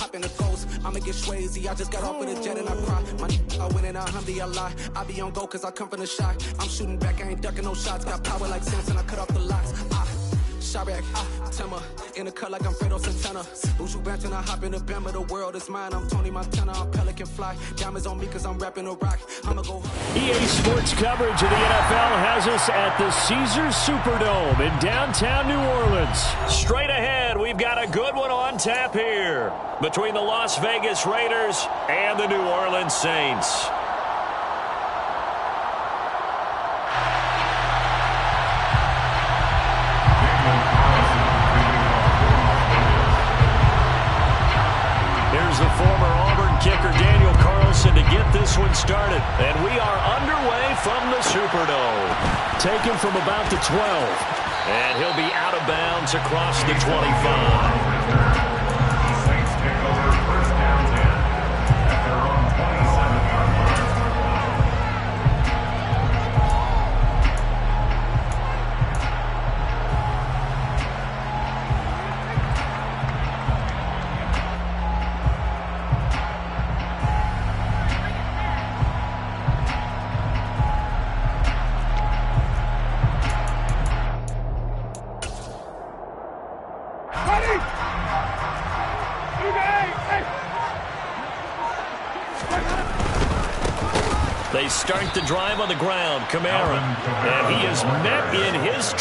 hop in the ghost. I'ma get Swayze, I just got off with a jet and I cry. My I win in a Humvee, I lie. I be on go cause I come from the shot. I'm shooting back, I ain't ducking no shots. Got power like Samson, I cut off the locks. Chirac, Timmer, in the cut like I'm Fredo Santana. Buju Banton, I hop in the Bama, the world is mine. I'm Tony Montana, I'm Pelican Fly. Diamonds on me cause I'm rapping a rock. I'ma go EA Sports coverage of the NFL has us at the Caesars Superdome in downtown New Orleans. Straight ahead, we've got a good one on tap here between the Las Vegas Raiders and the New Orleans Saints. The former Auburn kicker Daniel Carlson to get this one started. And we are underway from the Superdome. Taken from about the 12. And he'll be out of bounds across the 25. Saints take over first down 10 at their own 27-yard line. They start the drive on the ground. Kamara. And he is met in his...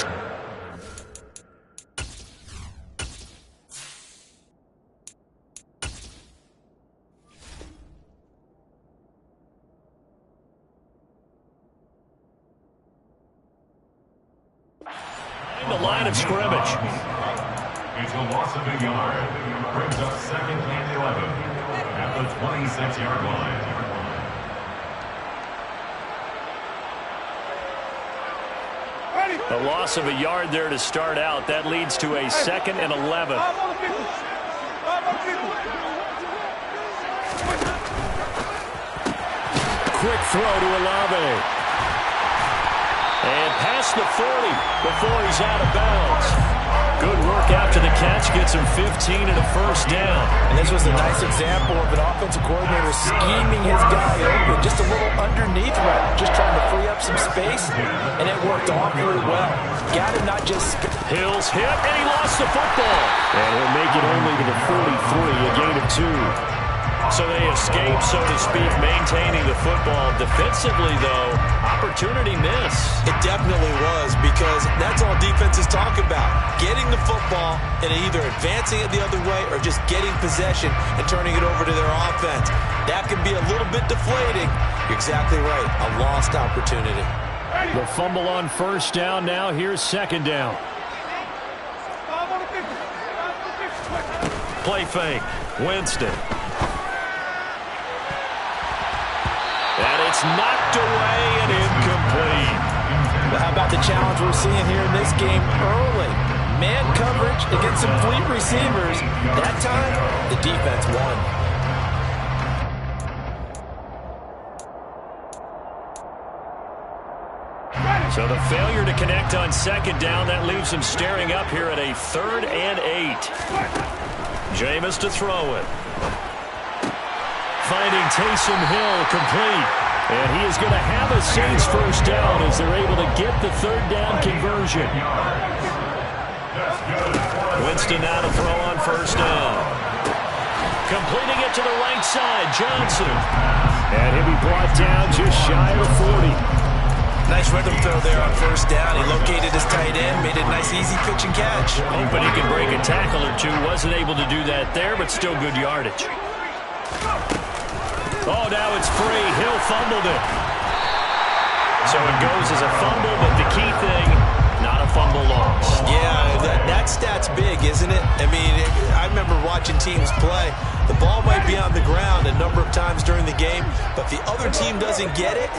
the line of scrimmage. It's a loss of a yard. Brings up second and 11 at the 26-yard line. A loss of a yard there to start out. That leads to a second and 11. Quick throw to Olave. And past the 40 before he's out of bounds. Good work after the catch. Gets him 15 and a first down. And this was a nice example of an offensive coordinator scheming his guy open. Just a little underneath route. Just trying to free up some space. And it worked awfully well. Got him not just... Hill's hit, and he lost the football. And he'll make it only to the 43, a gain of 2. So they escape, so to speak, maintaining the football. Defensively, though, opportunity miss. It definitely was, because that's all defenses talk about. Getting the football and either advancing it the other way or just getting possession and turning it over to their offense. That can be a little bit deflating. You're exactly right. A lost opportunity. The fumble on first down. Now here's second down. Play fake. Winston. And it's knocked away and incomplete. But how about the challenge we're seeing here in this game early? Man coverage against some fleet receivers. That time, the defense won. So the failure to connect on second down, that leaves him staring up here at a 3rd and 8. Jameis to throw it. Finding Taysom Hill complete. And he is going to have a Saints first down as they're able to get the 3rd down conversion. Winston now to throw on first down. Completing it to the right side, Johnson. And he'll be brought down just shy of 40. Nice rhythm throw there on first down. He located his tight end, made it a nice easy pitch and catch. Hoping he can break a tackle or two. Wasn't able to do that there, but still good yardage. Oh, now it's free. Hill fumbled it. So it goes as a fumble, but the key thing, not a fumble loss. Yeah, that stat's big, isn't it? I mean, I remember watching teams play. The ball might be on the ground a number of times during the game, but if the other team doesn't get it,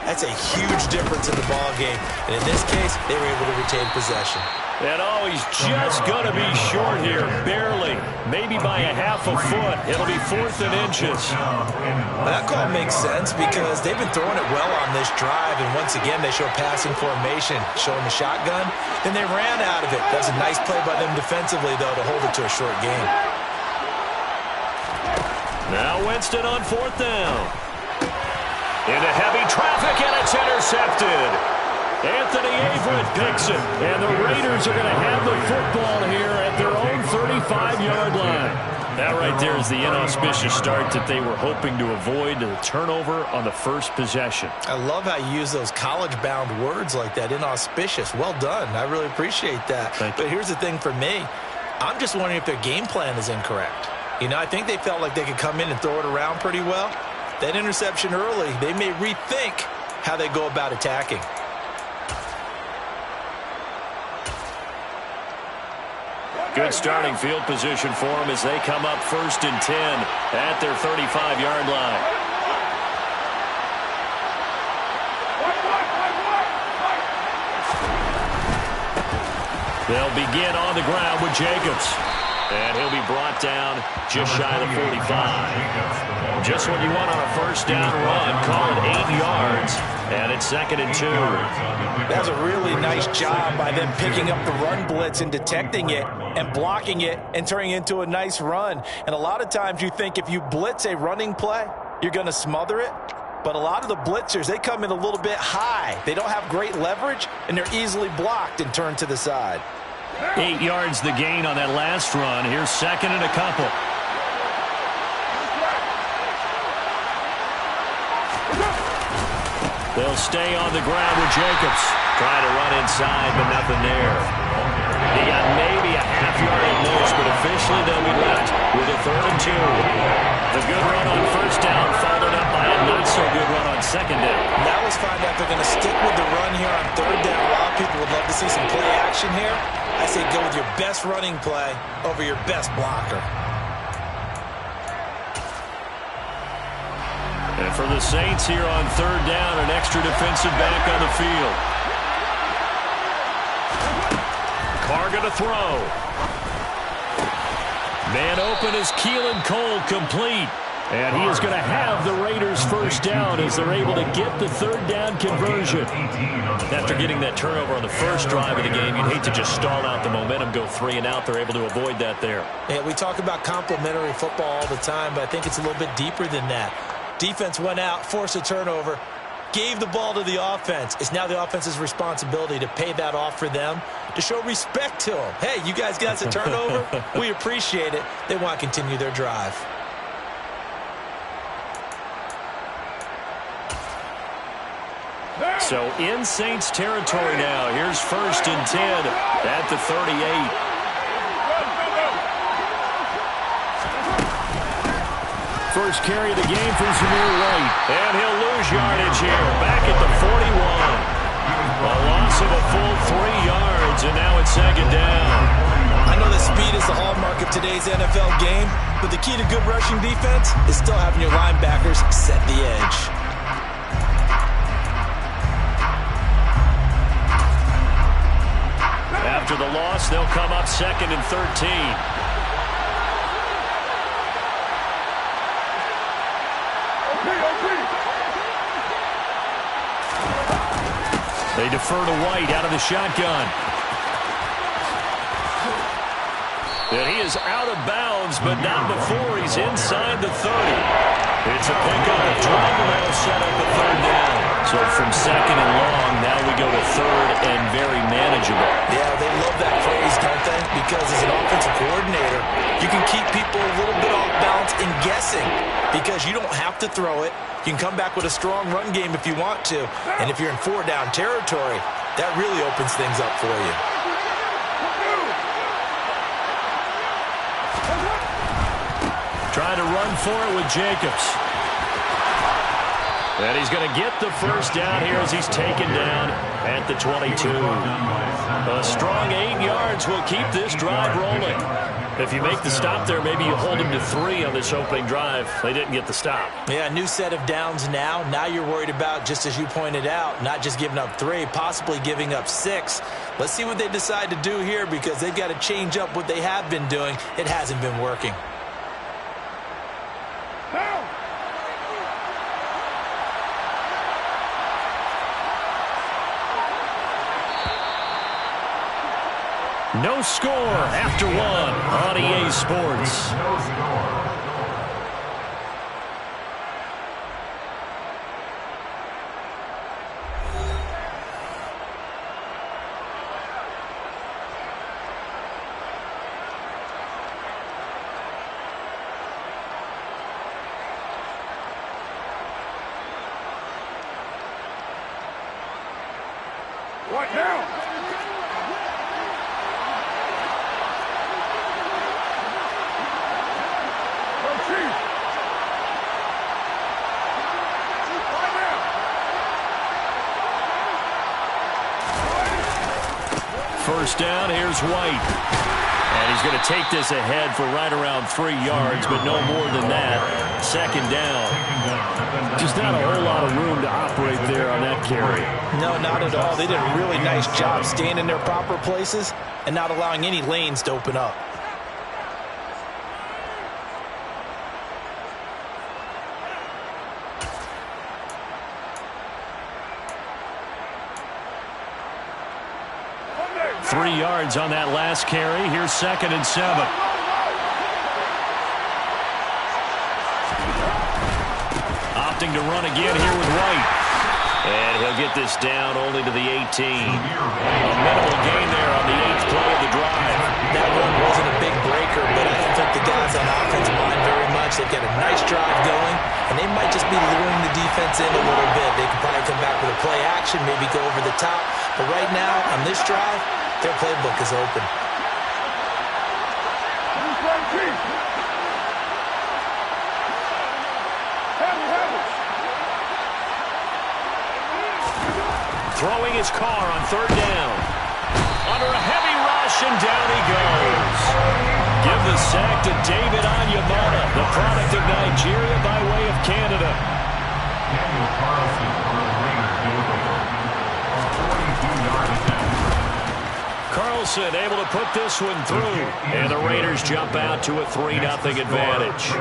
that's a huge difference in the ball game. And in this case, they were able to retain possession. And oh, he's just going to be short here, barely, maybe by a half a foot. It'll be 4th and inches. Well, that call makes sense because they've been throwing it well on this drive, and once again, they show passing formation, showing the shotgun. Then they ran out of it. That was a nice play by them defensively, though, to hold it to a short game. Now Winston on 4th down. Into heavy traffic, and it's intercepted. Anthony Averett picks it, and the Raiders are going to have the football here at their own 35-yard line. That right there is the inauspicious start that they were hoping to avoid, the turnover on the first possession. I love how you use those college-bound words like that, inauspicious. Well done. I really appreciate that. But here's the thing for me. I'm just wondering if their game plan is incorrect. You know, I think they felt like they could come in and throw it around pretty well. That interception early, they may rethink how they go about attacking. Good starting field position for them as they come up 1st and 10 at their 35-yard line. They'll begin on the ground with Jacobs. And he'll be brought down just shy of the 45. Just what you want on a 1st down run. Call it 8 yards. And it's 2nd and 2. That's a really nice job by them picking up the run blitz and detecting it and blocking it and turning it into a nice run. And a lot of times you think if you blitz a running play, you're going to smother it. But a lot of the blitzers, they come in a little bit high. They don't have great leverage, and they're easily blocked and turned to the side. 8 yards the gain on that last run. Here's 2nd and a couple. They'll stay on the ground with Jacobs. Trying to run inside, but nothing there. He got maybe a half-yard at most, but officially they'll be left with a 3rd and 2. The good run on 1st down followed up by a not-so-good run on 2nd down. Now let's find out if they're going to stick with the run here on 3rd down. A lot of people would love to see some play action here. I say go with your best running play over your best blocker. And for the Saints here on 3rd down, an extra defensive back on the field. Carr going to throw. Man open is Keelan Cole, complete. And he is going to have the Raiders 1st down as they're able to get the 3rd down conversion. After getting that turnover on the first drive of the game, you'd hate to just stall out the momentum, go 3 and out. They're able to avoid that there. Yeah, we talk about complementary football all the time, but I think it's a little bit deeper than that. Defense went out, forced a turnover, gave the ball to the offense. It's now the offense's responsibility to pay that off for them, to show respect to them. Hey, you guys got us a turnover? We appreciate it. They want to continue their drive. So in Saints territory now. Here's 1st and 10 at the 38. First carry of the game from Zamir White. And he'll lose yardage here. Back at the 41. A loss of a full 3 yards, and now it's 2nd down. I know that speed is the hallmark of today's NFL game, but the key to good rushing defense is still having your linebackers set the edge. After the loss, they'll come up 2nd and 13. They defer to White out of the shotgun. And he is out of bounds, but not before he's inside the 30. It's a pickup. Drop will set up the 3rd down. So from 2nd and long, now we go to 3rd and very manageable. Yeah, they love that phrase, don't they? Because as an offensive coordinator, you can keep people a little bit off balance and guessing because you don't have to throw it. You can come back with a strong run game if you want to. And if you're in 4-down territory, that really opens things up for you. Trying to run for it with Jacobs. And he's going to get the 1st down here as he's taken down at the 22. A strong 8 yards will keep this drive rolling. If you make the stop there, maybe you hold him to 3 on this opening drive. They didn't get the stop. Yeah, new set of downs now. Now you're worried about, just as you pointed out, not just giving up 3, possibly giving up 6. Let's see what they decide to do here because they've got to change up what they have been doing. It hasn't been working. No score after 1 on EA Sports. Right now. First down, here's White. And he's going to take this ahead for right around 3 yards, but no more than that. Second down. Just not a whole lot of room to operate there on that carry. No, not at all. They did a really nice job staying in their proper places and not allowing any lanes to open up. Three yards on that last carry. Here's 2nd and 7. Opting to run again here with White. And he'll get this down only to the 18. A minimal gain there on the 8th play of the drive. That run wasn't a big breaker, but I don't think the guys on offense mind very much. They've got a nice drive going, and they might just be luring the defense in a little bit. They could probably come back with a play action, maybe go over the top. But right now, on this drive, their playbook is open. Throwing his car on 3rd down. Under a heavy rush, and down he goes. Give the sack to David Onyemata, the product of Nigeria by way of Canada. Daniel Carlson for the Raiders do it over. 42-yard attempt. Carlson able to put this one through, and the Raiders jump out to a 3-0 advantage.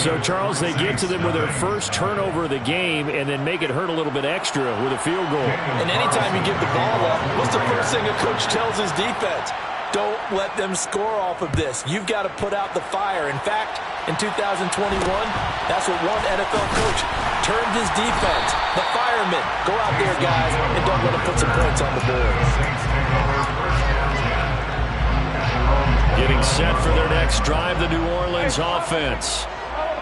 So, Charles, they get to them with their first turnover of the game and then make it hurt a little bit extra with a field goal. And anytime you give the ball up, what's the first thing a coach tells his defense? Don't let them score off of this. You've got to put out the fire. In fact, in 2021, that's what one NFL coach termed his defense. The firemen. Go out there, guys, and don't let them put some points on the board. Getting set for their next drive, the New Orleans offense.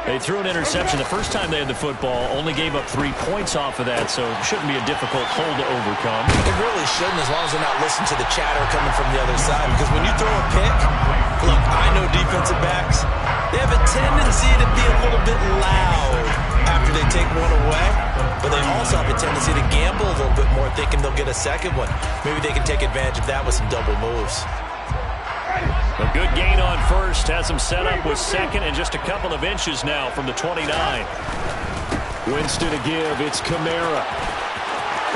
They threw an interception the first time they had the football, only gave up 3 points off of that, so it shouldn't be a difficult hole to overcome. It really shouldn't, as long as they're not listening to the chatter coming from the other side, because when you throw a pick, look, I know defensive backs, they have a tendency to be a little bit loud after they take one away, but they also have a tendency to gamble a little bit more, thinking they'll get a second one. Maybe they can take advantage of that with some double moves. A good gain on first, has him set up with 2nd and just a couple of inches now from the 29. Winston to give, it's Kamara.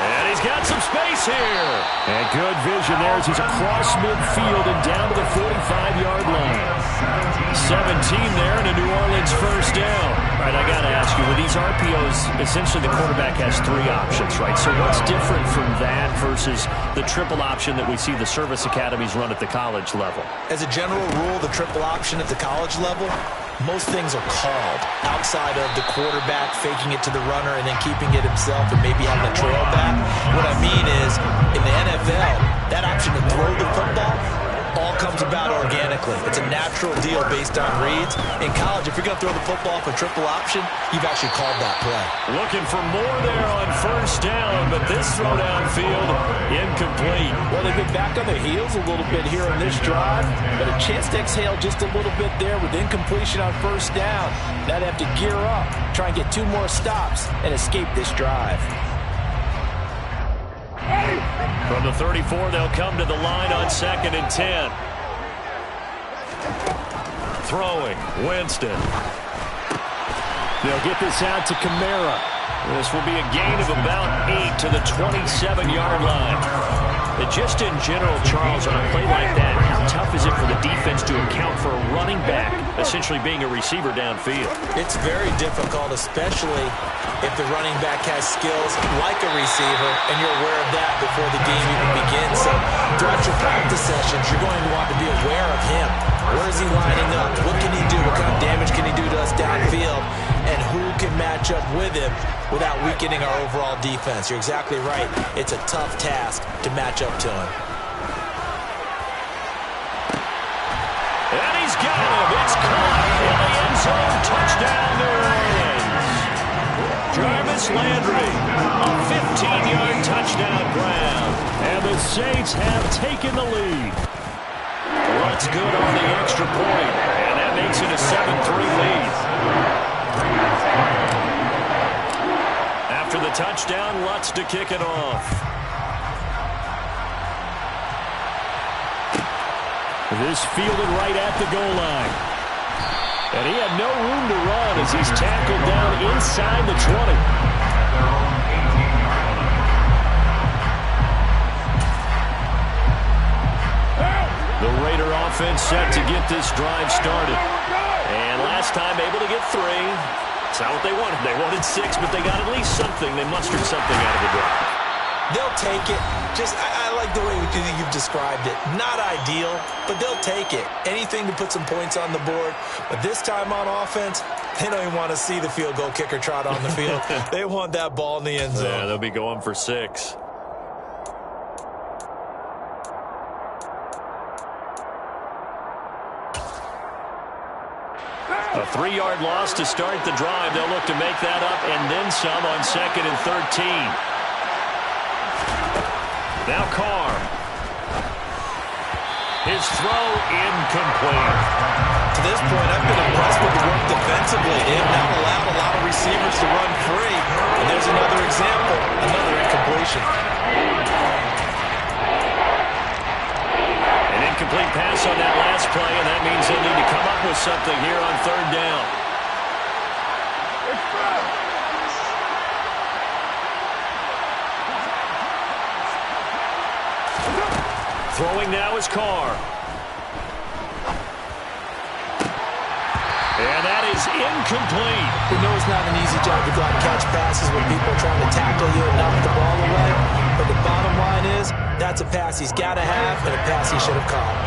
And he's got some space here. And good vision there as he's across midfield and down to the 45-yard line. 17 there and a New Orleans first down. All right, I got to ask you, with these RPOs, essentially the quarterback has 3 options, right? So what's different from that versus the triple option that we see the service academies run at the college level? As a general rule, the triple option at the college level, most things are called outside of the quarterback faking it to the runner and then keeping it himself and maybe having a trail back. What I mean is, in the NFL, that option to throw the football all comes about organically. It's a natural deal based on reads. In college, if you're going to throw the football off a triple option, you've actually called that play. Looking for more there on first down, but this throw downfield incomplete. Well, they've been back on their heels a little bit here on this drive, but a chance to exhale just a little bit there with incompletion on first down. Now they have to gear up, try and get 2 more stops, and escape this drive. From the 34, they'll come to the line on 2nd and 10. Throwing, Winston. They'll get this out to Kamara. This will be a gain of about 8 to the 27-yard line. But just in general, Charles, on a play like that, how tough is it for the defense to account for a running back essentially being a receiver downfield? It's very difficult, especially if the running back has skills like a receiver, and you're aware of that before the game even begins. So throughout your practice sessions, you're going to want to be aware of him. Where is he lining up? What can he do? What kind of damage can he do to us downfield? And who can match up with him without weakening our overall defense? You're exactly right. It's a tough task to match up to him. And he's got him. It's caught in the end zone. Touchdown, New Orleans. Jarvis Landry, a 15-yard touchdown grab. And Saints have taken the lead. Lutz good on the extra point, and that makes it a 7-3 lead. After the touchdown, Lutz to kick it off. This fielded right at the goal line. And he had no room to run as he's tackled down inside the 20. The Raider offense set to get this drive started. And last time able to get 3. It's not what they wanted. They wanted 6, but they got at least something. They mustered something out of the drive. They'll take it. I like the way you've described it. Not ideal, but they'll take it. Anything to put some points on the board. But this time on offense, they don't even want to see the field goal kicker trot on the field. They want that ball in the end zone. Yeah, they'll be going for 6. A 3-yard loss to start the drive. They'll look to make that up and then some on 2nd and 13. Now Carr. His throw incomplete. To this point, I've been impressed with the work defensively. They have not allowed a lot of receivers to run free. And there's another example, another incompletion. An incomplete pass on that last play, and that means they need to come up with something here on 3rd down. Throwing now is Carr. And that is incomplete. We know it's not an easy job to go out and catch passes when people are trying to tackle you and knock the ball away. But the bottom line is, that's a pass he's got to have and a pass he should have caught.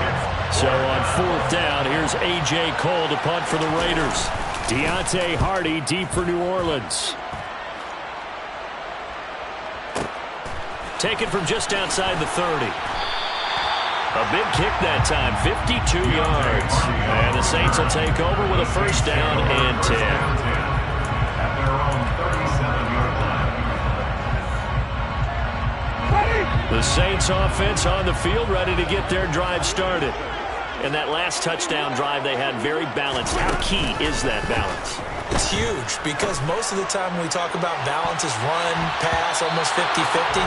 So on 4th down, here's A.J. Cole to punt for the Raiders. Deontay Hardy deep for New Orleans. Taken from just outside the 30. A big kick that time, 52 yards. And the Saints will take over with a 1st down and 10. At their own 37-yard line. The Saints offense on the field, ready to get their drive started. And that last touchdown drive they had very balanced. How key is that balance? It's huge because most of the time when we talk about balance is run, pass, almost 50-50.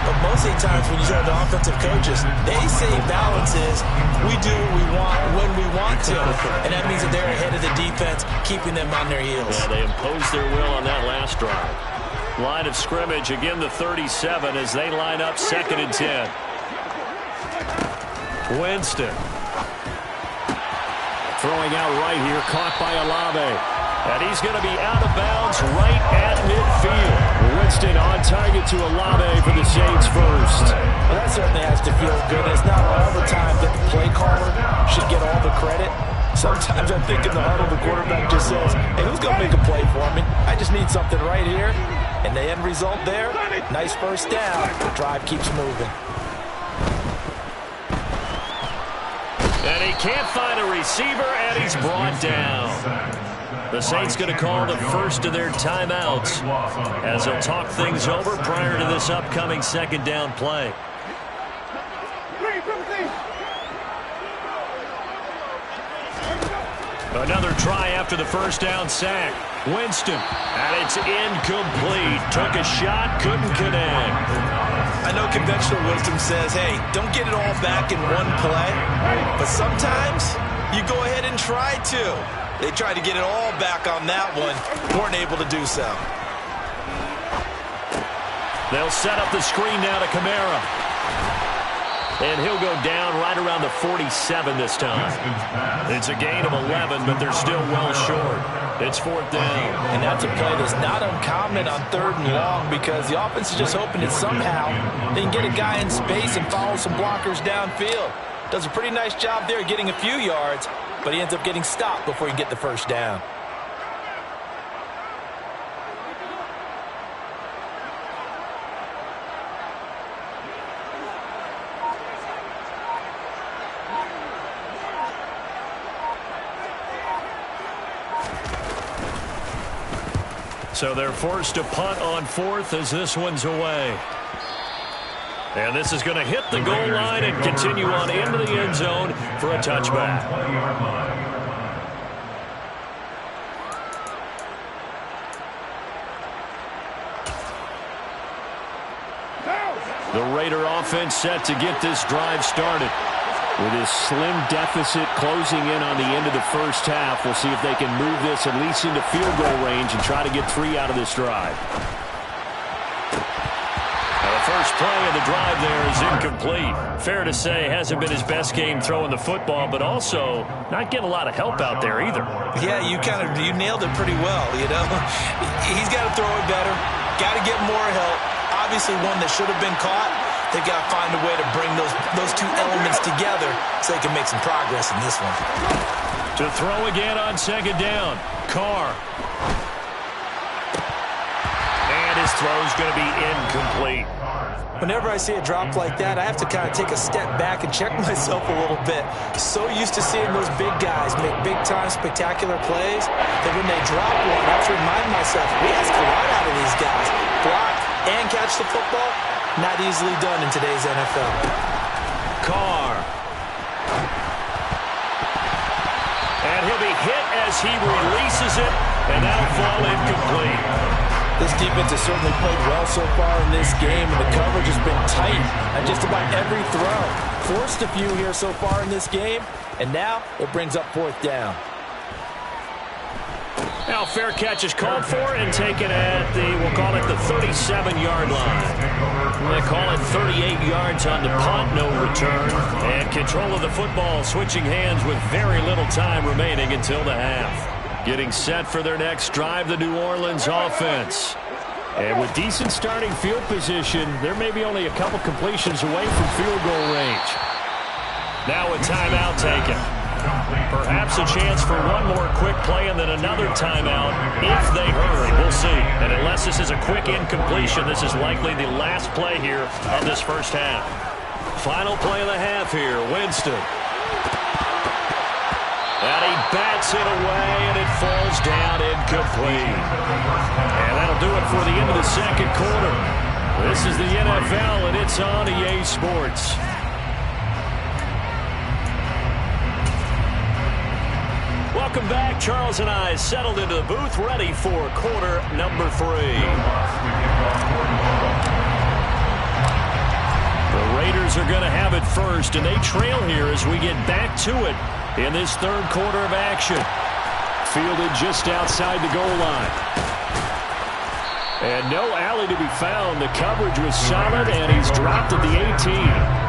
But most of the times when you talk to offensive coaches, they say balance is we do what we want when we want to. And that means that they're ahead of the defense, keeping them on their heels. Yeah, they imposed their will on that last drive. Line of scrimmage, again the 37 as they line up 2nd and 10. Winston. Throwing out right here, caught by Olave. And he's going to be out of bounds right at midfield. Winston on target to Olave for the Saints first. Well, that certainly has to feel good. It's not all the time that the play caller should get all the credit. Sometimes I think in the huddle, the quarterback just says, hey, who's going to make a play for me? I just need something right here. And the end result there, nice 1st down. The drive keeps moving. And he can't find a receiver, and he's brought down. The Saints going to call the first of their timeouts as they'll talk things over prior to this upcoming 2nd down play. Another try after the 1st down sack. Winston, and it's incomplete. Took a shot, couldn't connect. I know conventional wisdom says, hey, don't get it all back in one play. But sometimes you go ahead and try to. They tried to get it all back on that one. Weren't able to do so. They'll set up the screen now to Kamara. And he'll go down right around the 47 this time. It's a gain of 11, but they're still well short. It's 4th down. And that's a play that's not uncommon on 3rd and long because the offense is just hoping that somehow they can get a guy in space and follow some blockers downfield. Does a pretty nice job there getting a few yards, but he ends up getting stopped before he can get the 1st down. So they're forced to punt on 4th as this one's away. And this is going to hit the goal line and continue on into the end zone for a touchback. The Raider offense set to get this drive started. With his slim deficit closing in on the end of the first half, we'll see if they can move this at least into field goal range and try to get 3 out of this drive. Now the first play of the drive there is incomplete. Fair to say, hasn't been his best game throwing the football, but also not getting a lot of help out there either. Yeah, you nailed it pretty well, you know. He's got to throw it better, got to get more help. Obviously one that should have been caught. They've got to find a way to bring those two elements together so they can make some progress in this one. To throw again on second down. Carr. And his throw's going to be incomplete. Whenever I see a drop like that, I have to kind of take a step back and check myself a little bit. So used to seeing those big guys make big-time spectacular plays that when they drop one, I have to remind myself, we ask a lot out of these guys. Block and catch the football, not easily done in today's NFL. Carr. And he'll be hit as he releases it, and that'll fall incomplete. This defense has certainly played well so far in this game, and the coverage has been tight on just about every throw. Forced a few here so far in this game, and now it brings up 4th down. Now fair catch is called for and taken at we'll call it the 37-yard line. They call it 38 yards on the punt, no return. And control of the football switching hands with very little time remaining until the half. Getting set for their next drive, the New Orleans offense. And with decent starting field position, there may be only a couple completions away from field goal range. Now a timeout taken. Perhaps a chance for one more quick play and then another timeout if they hurry. We'll see. And unless this is a quick incompletion, this is likely the last play here of this first half. Final play of the half here, Winston. And he bats it away, and it falls down incomplete. And that'll do it for the end of the second quarter. This is the NFL, and it's on EA Sports. Welcome back. Charles and I settled into the booth, ready for quarter number 3. The Raiders are going to have it first, and they trail here as we get back to it in this third quarter of action. Fielded just outside the goal line. And no alley to be found. The coverage was solid, and he's dropped at the 18.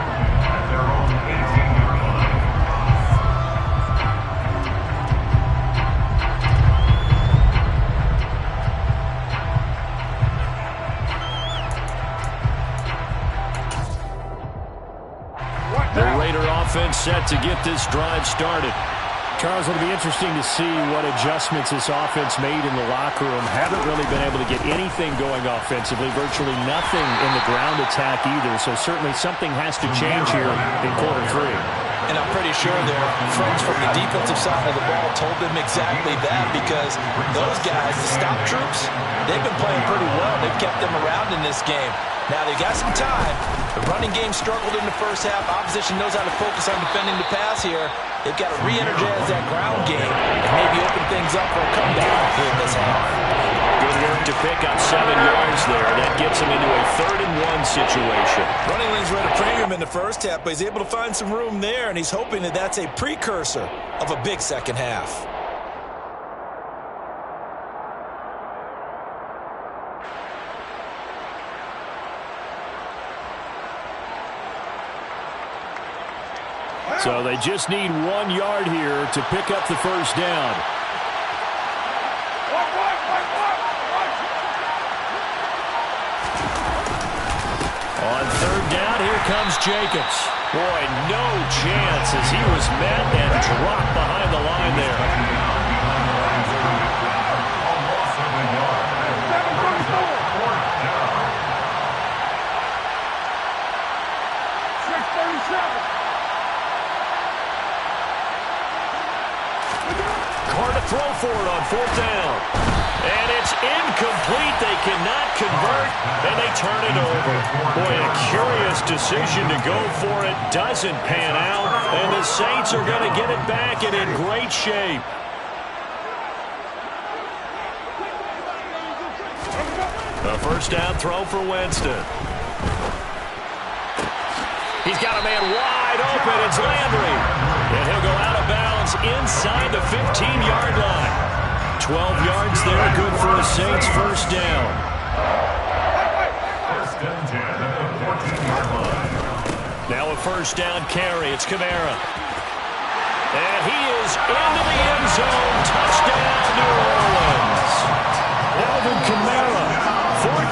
Offense set to get this drive started. Charles, it'll be interesting to see what adjustments this offense made in the locker room. Haven't really been able to get anything going offensively, virtually nothing in the ground attack either. So certainly something has to change here in quarter 3. And I'm pretty sure their friends from the defensive side of the ball told them exactly that, because those guys, the stop troops, they've been playing pretty well. They've kept them around in this game. Now they got some time. The running game struggled in the first half. Opposition knows how to focus on defending the pass here. They've got to re-energize that ground game and maybe open things up for a comeback here in this half. Good work to pick up 7 yards there. That gets him into a 3rd-and-1 situation. Running lanes were at a premium in the first half, but he's able to find some room there, and he's hoping that that's a precursor of a big second half. So they just need 1 yard here to pick up the first down. On 3rd down, here comes Jacobs. Boy, no chance as he was met and dropped behind the line there. Carr to throw for it on 4th down. And it's incomplete. They cannot convert, and they turn it over. Boy, a curious decision to go for it. Doesn't pan out, and the Saints are going to get it back and in great shape. A first down throw for Winston. He's got a man wide open. It's Landry. And he'll go out of bounds inside the 15-yard line. 12 yards there, good for a Saints first down. First and 10 at the 14-yard line. Now a first down carry. It's Kamara. And he is into the end zone. Touchdown, New Orleans. Alvin Kamara,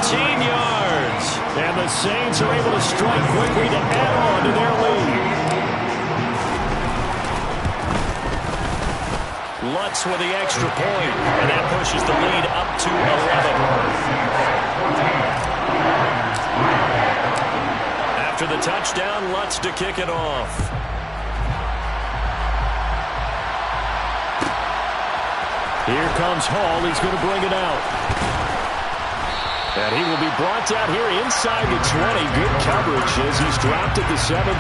14 yards. And the Saints are able to strike quickly to add on to their lead. Lutz with the extra point, and that pushes the lead up to 11. After the touchdown, Lutz to kick it off. Here comes Hall. He's going to bring it out. And he will be brought down here inside the 20. Good coverage as he's dropped at the 17.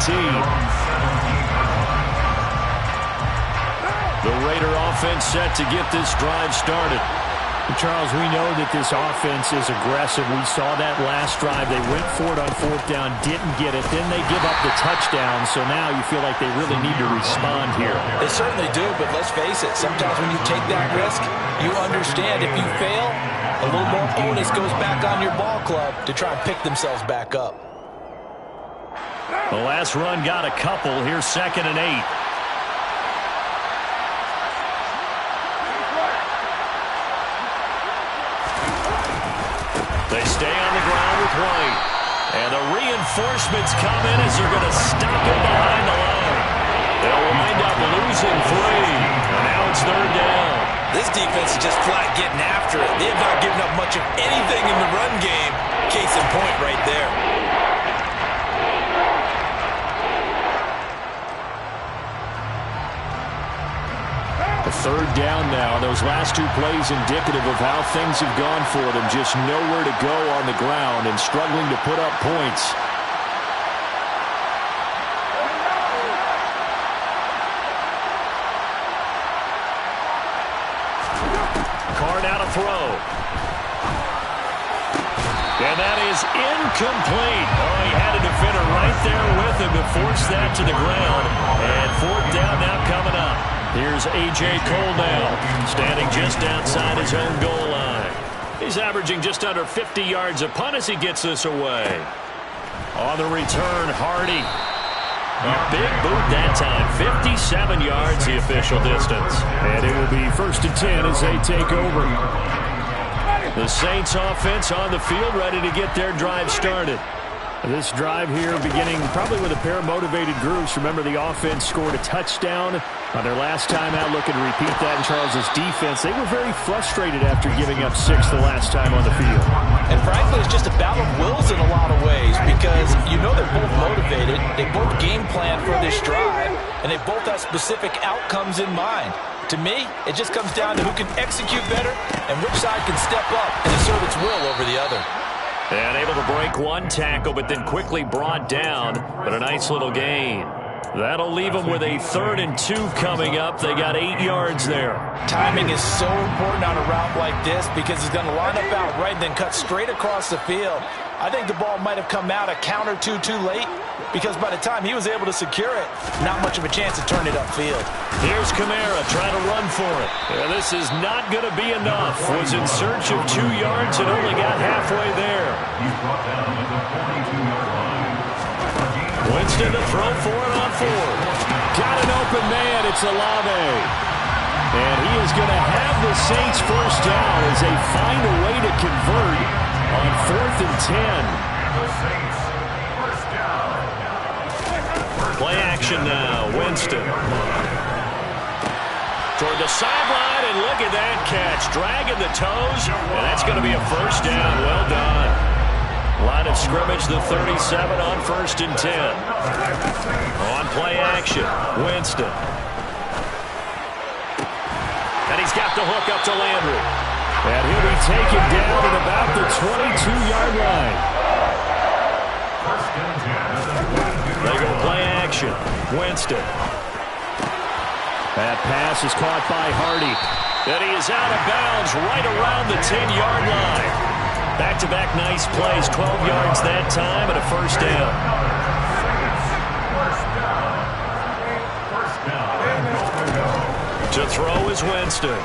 The Raider offense set to get this drive started. Charles, we know that this offense is aggressive. We saw that last drive. They went for it on fourth down, didn't get it. Then they give up the touchdown. So now you feel like they really need to respond here. They certainly do, but let's face it. Sometimes when you take that risk, you understand if you fail, a little more onus goes back on your ball club to try and pick themselves back up. The last run got a couple. Here's 2nd and 8. They stay on the ground with White. And the reinforcements come in as they're going to stop him behind the line. They'll wind up losing 3. And now it's 3rd down. This defense is just flat getting after it. They have not given up much of anything in the run game. Case in point right there. Third down now. Those last 2 plays indicative of how things have gone for them. Just nowhere to go on the ground and struggling to put up points. Carr now to throw. And that is incomplete. Oh, he had a defender right there with him to force that to the ground. And 4th down now coming up. Here's A.J. Cole now, standing just outside his own goal line. He's averaging just under 50 yards a punt as he gets this away. On the return, Hardy. A big boot that time. 57 yards, the official distance. And it will be 1st and 10 as they take over. The Saints offense on the field, ready to get their drive started. This drive here beginning probably with a pair of motivated groups. Remember, the offense scored a touchdown on their last time out, looking to repeat that in Charles's defense. They were very frustrated after giving up 6 the last time on the field. And frankly, it's just a battle of wills in a lot of ways because you know they're both motivated. They both game plan for this drive, and they both have specific outcomes in mind. To me, it just comes down to who can execute better and which side can step up and assert its will over the other. And able to break one tackle, but then quickly brought down. But a nice little gain. That'll leave them with a 3rd and 2 coming up. They got 8 yards there. Timing is so important on a route like this because he's going to line up out right and then cut straight across the field. I think the ball might have come out a count or two too late because by the time he was able to secure it, not much of a chance to turn it upfield. Here's Kamara trying to run for it. Yeah, this is not going to be enough. Was in search of 2 yards and only got halfway there. He's brought down at the 42-yard line. Winston to throw for it on 4. Got an open man. It's Olave. And he is going to have the Saints first down as they find a way to convert on 4th and 10. Play action now. Winston. Toward the sideline, and look at that catch. Dragging the toes, and that's going to be a first down. Well done. Line of scrimmage, the 37 on 1st and 10. On play action, Winston. And he's got the hook up to Landry. And he'll be take him down at about the 22-yard line. They go play action. Winston. That pass is caught by Hardy. And he is out of bounds right around the 10-yard line. Back-to-back nice plays, 12 yards that time and a first down. To throw is Winston.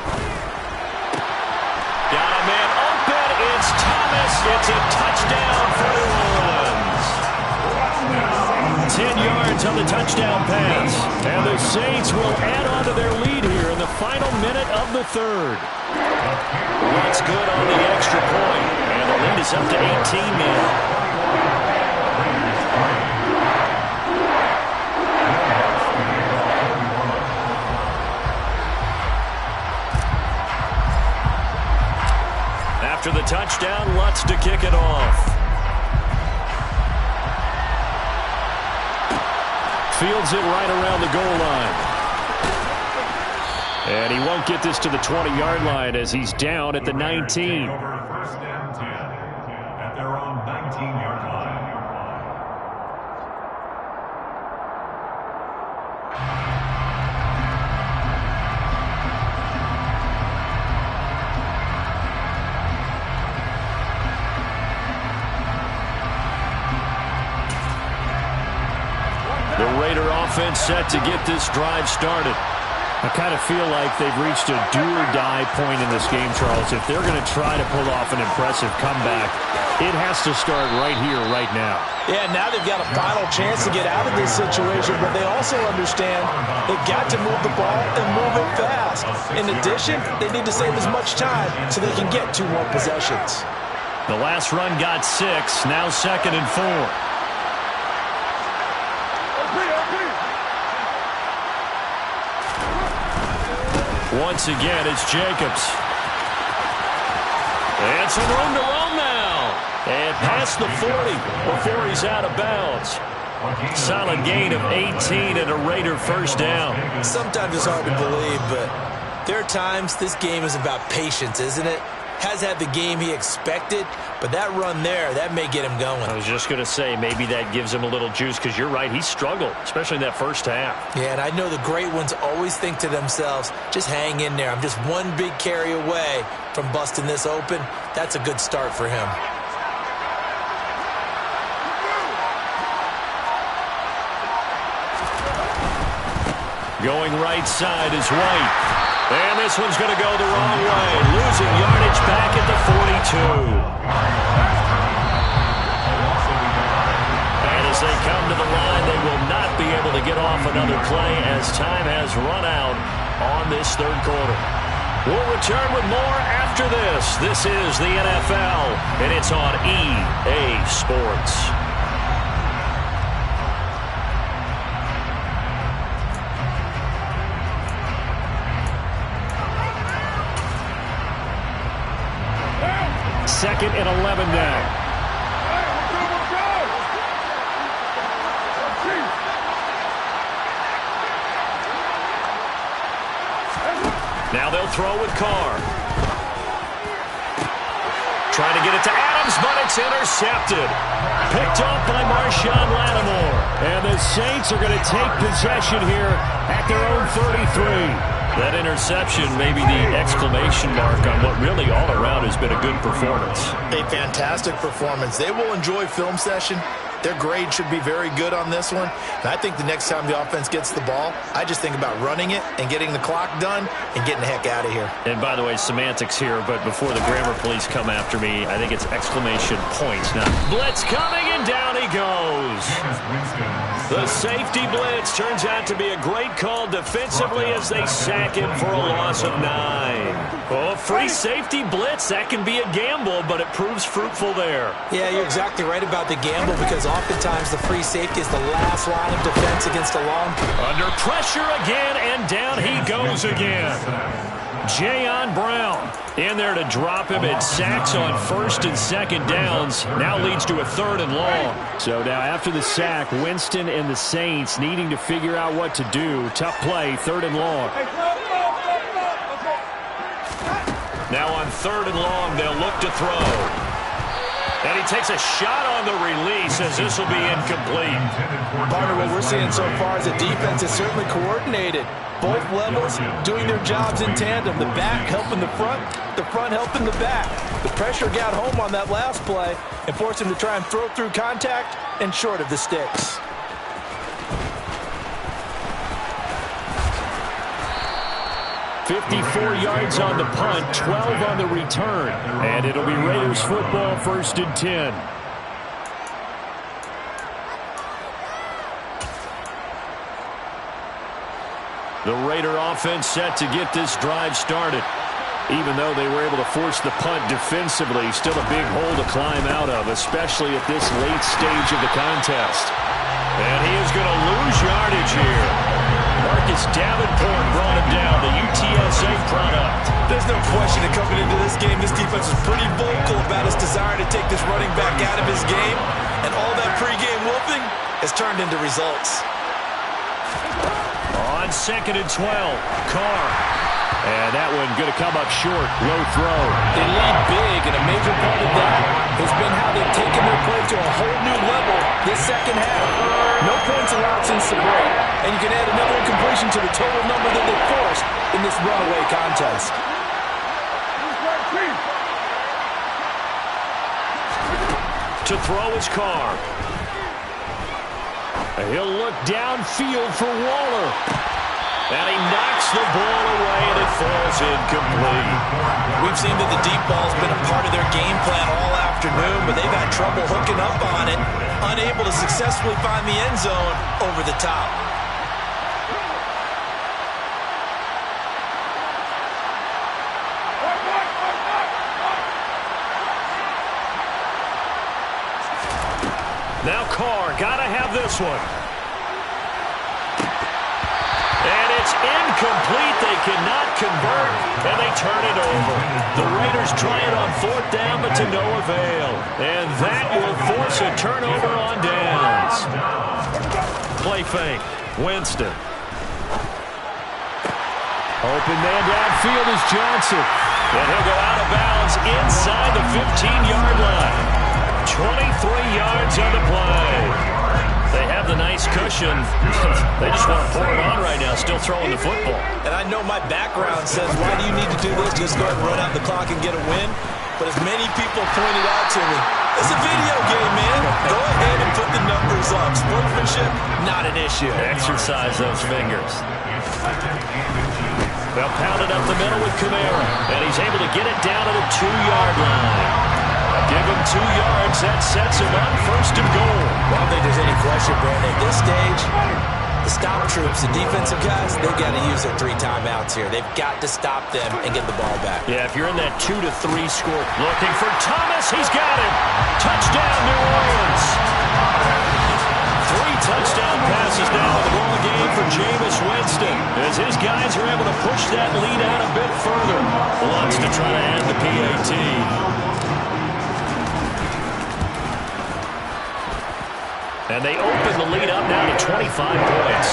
Got a man open. It's Thomas. It's a touchdown for New Orleans. 10 yards on the touchdown pass. And the Saints will add on to their lead here in the final minute of the third. What's good on the extra point. And the lead is up to 18 now. After the touchdown, Lutz to kick it off. Fields it right around the goal line. And he won't get this to the 20-yard line as he's down at the 19. First and 10 at their own 19-yard line. The Raider offense set to get this drive started. I kind of feel like they've reached a do-or-die point in this game, Charles. If they're going to try to pull off an impressive comeback, it has to start right here, right now. Yeah, now they've got a final chance to get out of this situation, but they also understand they've got to move the ball and move it fast. In addition, they need to save as much time so they can get 2 more possessions. The last run got 6, now 2nd and 4. Once again, it's Jacobs. And some room to roam now. And past the 40 before he's out of bounds. Solid gain of 18 and a Raider first down. Sometimes it's hard to believe, but there are times this game is about patience, isn't it? Has had the game he expected, but that run there, that may get him going. I was just going to say, maybe that gives him a little juice, because you're right, he struggled, especially in that first half. Yeah, and I know the great ones always think to themselves, just hang in there. I'm just one big carry away from busting this open. That's a good start for him. Going right side is White. And this one's going to go the wrong way. Losing yardage back at the 42. And as they come to the line, they will not be able to get off another play as time has run out on this third quarter. We'll return with more after this. This is the NFL, and it's on EA Sports. Second and 11 now. Now they'll throw with Carr. Trying to get it to Adams, but it's intercepted. Picked up by Marshawn Lattimore. And the Saints are going to take possession here at their own 33. That interception may be the exclamation mark on what really all around has been a good performance. A fantastic performance. They will enjoy film session. Their grade should be very good on this one. And I think the next time the offense gets the ball, I just think about running it and getting the clock done and getting the heck out of here. And by the way, semantics here, but before the grammar police come after me, I think it's exclamation points, not blitz coming, and down he goes. The safety blitz turns out to be a great call defensively as they sack him for a loss of 9. Oh, free safety blitz, that can be a gamble, but it proves fruitful there. Yeah, you're exactly right about the gamble, because oftentimes the free safety is the last line of defense against a long. Under pressure again, and down he goes again. Jayon Brown in there to drop him. It sacks on 1st and 2nd downs. Now leads to a 3rd and long. So now after the sack, Winston and the Saints needing to figure out what to do. Tough play, 3rd and long. Now on 3rd and long, they'll look to throw. And he takes a shot on the release as this will be incomplete. Partner, what we're seeing so far is a defense is certainly coordinated. Both levels doing their jobs in tandem. The back helping the front helping the back. The pressure got home on that last play and forced him to try and throw through contact and short of the sticks. $54 yards on the punt, 12 on the return. And it'll be Raiders football, 1st and 10. The Raider offense set to get this drive started. Even though they were able to force the punt defensively, still a big hole to climb out of, especially at this late stage of the contest. And he is going to lose yardage here. Marcus Davenport brought him down, the UTSA product. There's no question that coming into this game, this defense was pretty vocal about its desire to take this running back out of his game. And all that pregame whooping has turned into results. On 2nd and 12, Carr. And that one going to come up short. Low throw. They lead big, and a major part of that has been how they've taken their play to a whole new level this second half. No points allowed since the break, and you can add another incompletion to the total number that they forced in this runaway contest. To throw is Carr. He'll look downfield for Waller. And he knocks the ball away, and it falls incomplete. We've seen that the deep ball's been a part of their game plan all afternoon, but they've had trouble hooking up on it, unable to successfully find the end zone over the top. Now Carr, gotta have this one. And it's incomplete. They cannot convert, and they turn it over. The Raiders try it on 4th down, but to no avail. And that will force a turnover on downs. Play fake. Winston. Open man downfield is Johnson. And he'll go out of bounds inside the 15-yard line. 23 yards on the play. They have the nice cushion. They just want to pour it on right now, still throwing the football. And I know my background says, why do you need to do this? Just go ahead and run out the clock and get a win. But as many people pointed out to me, it's a video game, man. Go ahead and put the numbers up. Sportsmanship, not an issue. Exercise those fingers. They'll pound it up the middle with Kamara. And he's able to get it down to the 2-yard line. Give him 2 yards. That sets him up 1st and goal. I don't think there's any question, Brandon. At this stage, the stop troops, the defensive guys, they've got to use their 3 timeouts here. They've got to stop them and get the ball back. Yeah, if you're in that 2-3 score. Looking for Thomas. He's got it. Touchdown, New Orleans. 3 touchdown passes now in the ball game for Jameis Winston. As his guys are able to push that lead out a bit further. Wants to try to add the PAT. And they open the lead up now to 25 points.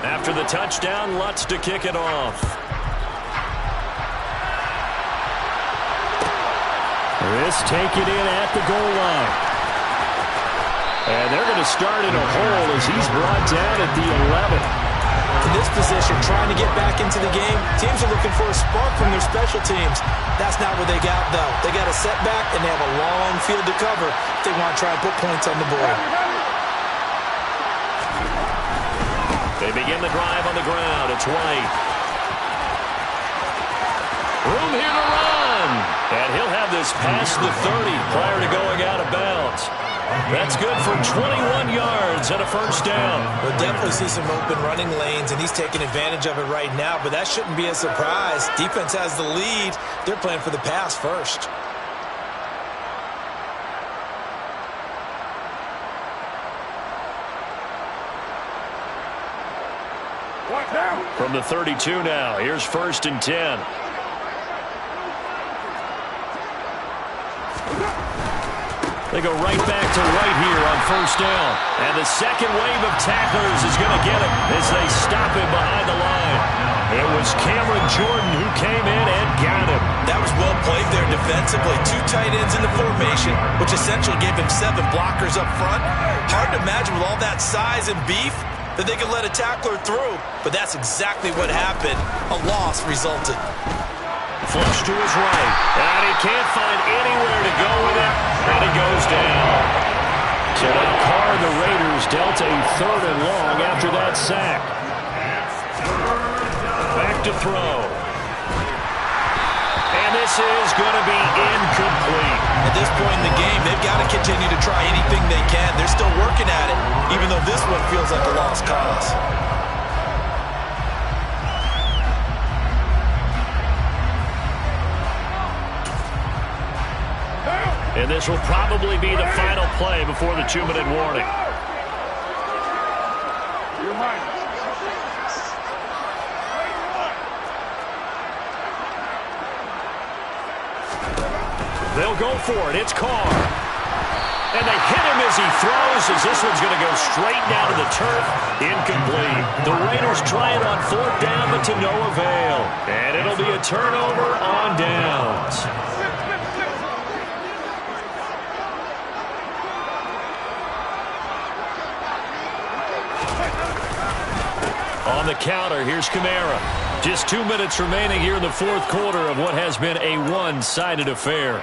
After the touchdown, Lutz to kick it off. This taken in at the goal line. And they're going to start in a hole as he's brought down at the 11. In this position, trying to get back into the game, teams are looking for a spark from their special teams. That's not what they got, though. They got a setback, and they have a long field to cover if they want to try and put points on the board. They begin the drive on the ground. It's White. Room here to run. And he'll have this past the 30 prior to going out of bounds. That's good for 21 yards and a 1st down. We'll definitely see some open running lanes, and he's taking advantage of it right now, but that shouldn't be a surprise. Defense has the lead. They're playing for the pass first. From the 32 now, here's 1st and 10. They go right back to White here on first down. And the second wave of tacklers is going to get him as they stop him behind the line. It was Cameron Jordan who came in and got him. That was well played there defensively. 2 tight ends in the formation, which essentially gave him 7 blockers up front. Hard to imagine with all that size and beef that they could let a tackler through. But that's exactly what happened. A loss resulted. Flush to his right. And he can't find anywhere to go with it. And he goes down. So now Carr and the Raiders dealt a 3rd and long after that sack. Back to throw. And this is going to be incomplete. At this point in the game, they've got to continue to try anything they can. They're still working at it, even though this one feels like a lost cause. And this will probably be the final play before the 2-minute warning. They'll go for it. It's Carr. And they hit him as he throws, as this one's going to go straight down to the turf. Incomplete. The Raiders try it on 4th down, but to no avail. And it'll be a turnover on downs. On the counter, here's Kamara. Just 2 minutes remaining here in the 4th quarter of what has been a one-sided affair.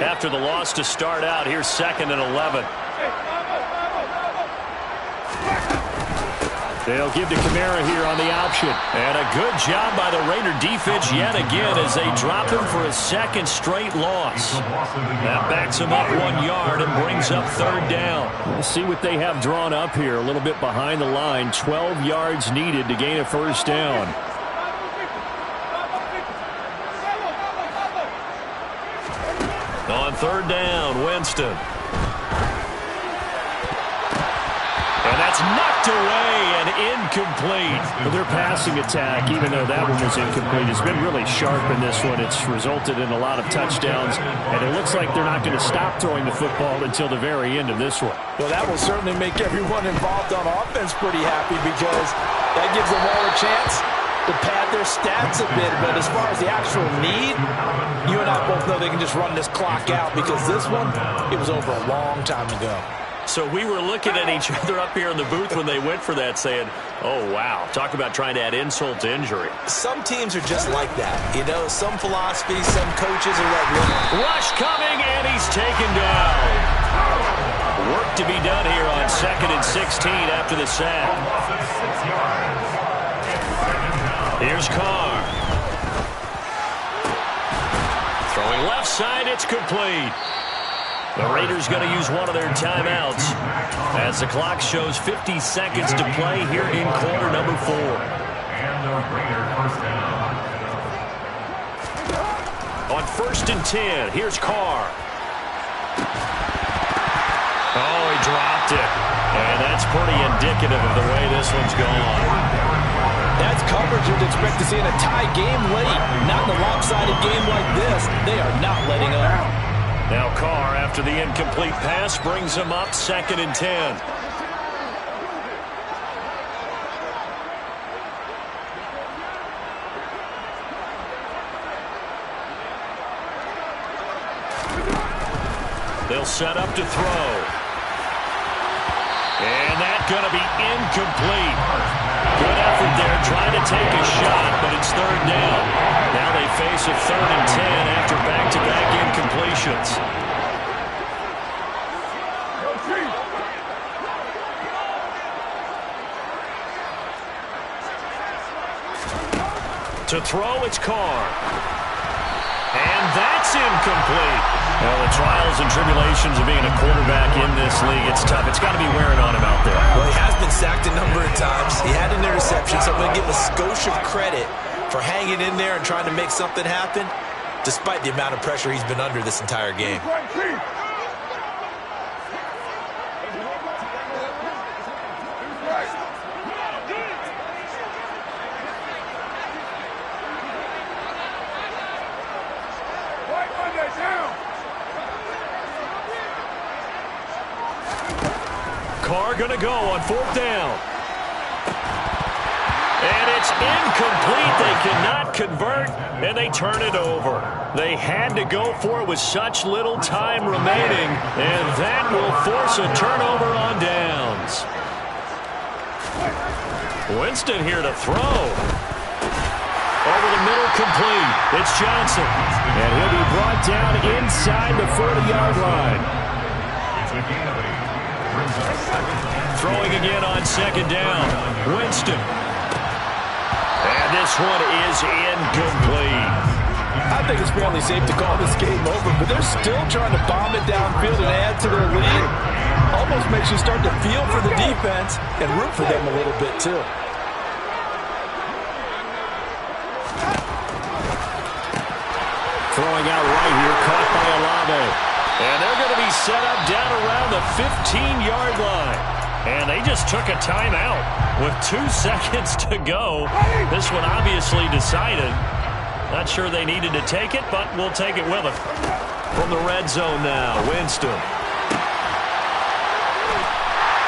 After the loss to start out, here's 2nd and 11. They'll give to Kamara here on the option. And a good job by the Raider defense yet again as they drop him for a 2nd straight loss. That backs him up 1 yard and brings up 3rd down. We'll see what they have drawn up here. A little bit behind the line. 12 yards needed to gain a 1st down. On 3rd down, Winston. And that's knocked away and incomplete. Well, their passing attack, even though that one was incomplete, has been really sharp in this one. It's resulted in a lot of touchdowns, and it looks like they're not going to stop throwing the football until the very end of this one. Well, that will certainly make everyone involved on offense pretty happy because that gives them all a chance to pad their stats a bit. But as far as the actual need, you and I both know they can just run this clock out because this one, it was over a long time ago. So we were looking at each other up here in the booth when they went for that saying, oh, wow, talk about trying to add insult to injury. Some teams are just like that. You know, some philosophies, some coaches are like, rush coming, and he's taken down. Work to be done here on 2nd and 16 after the sack. Here's Carr. Throwing left side, it's complete. The Raiders going to use one of their timeouts as the clock shows 50 seconds to play here in quarter number 4. And the Raider 1st down. On 1st and 10, here's Carr. Oh, he dropped it. And that's pretty indicative of the way this one's gone. That's coverage you'd expect to see in a tie game late. Not in a lopsided game like this. They are not letting up. Now Carr, after the incomplete pass, brings him up 2nd and 10. They'll set up to throw. And that's going to be incomplete. Good effort there, trying to take a shot, but it's 3rd down. Now they face a 3rd and 10 after back-to-back incompletions. To throw, it's Carr. And that's incomplete. Well, the trials and tribulations of being a quarterback in this league, it's tough. It's got to be wearing on him out there. Well, he has been sacked a number of times. He had an interception, so I'm going to give him a skosh of credit for hanging in there and trying to make something happen, despite the amount of pressure he's been under this entire game. Carr going to go on 4th down. And it's incomplete. They cannot convert, and they turn it over. They had to go for it with such little time remaining, and that will force a turnover on downs. Winston here to throw. Over the middle, complete. It's Johnson. And he'll be brought down inside the 40-yard line. Throwing again on 2nd down. Winston. And this one is incomplete. I think it's fairly safe to call this game over, but they're still trying to bomb it downfield and add to their lead. Almost makes you start to feel for the defense and root for them a little bit, too. Throwing out right here, caught by Olave. And they're going to be set up down around the 15-yard line. And they just took a timeout with 2 seconds to go. This one obviously decided. Not sure they needed to take it, but we'll take it with them. From the red zone now, Winston.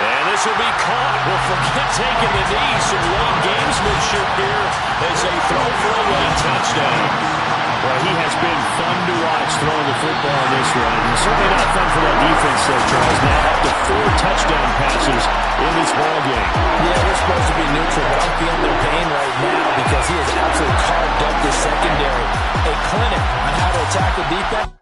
And this will be caught. We'll forget taking the knee. Some late gamesmanship here as they throw for a late touchdown. Well, he has been fun to watch throwing the football in this one. And certainly not fun for that defense, though, Charles. Now up to 4 touchdown passes in this ballgame. Yeah, they're supposed to be neutral, but I'm feeling their pain right now because he has absolutely carved up this secondary. A clinic on how to attack the defense.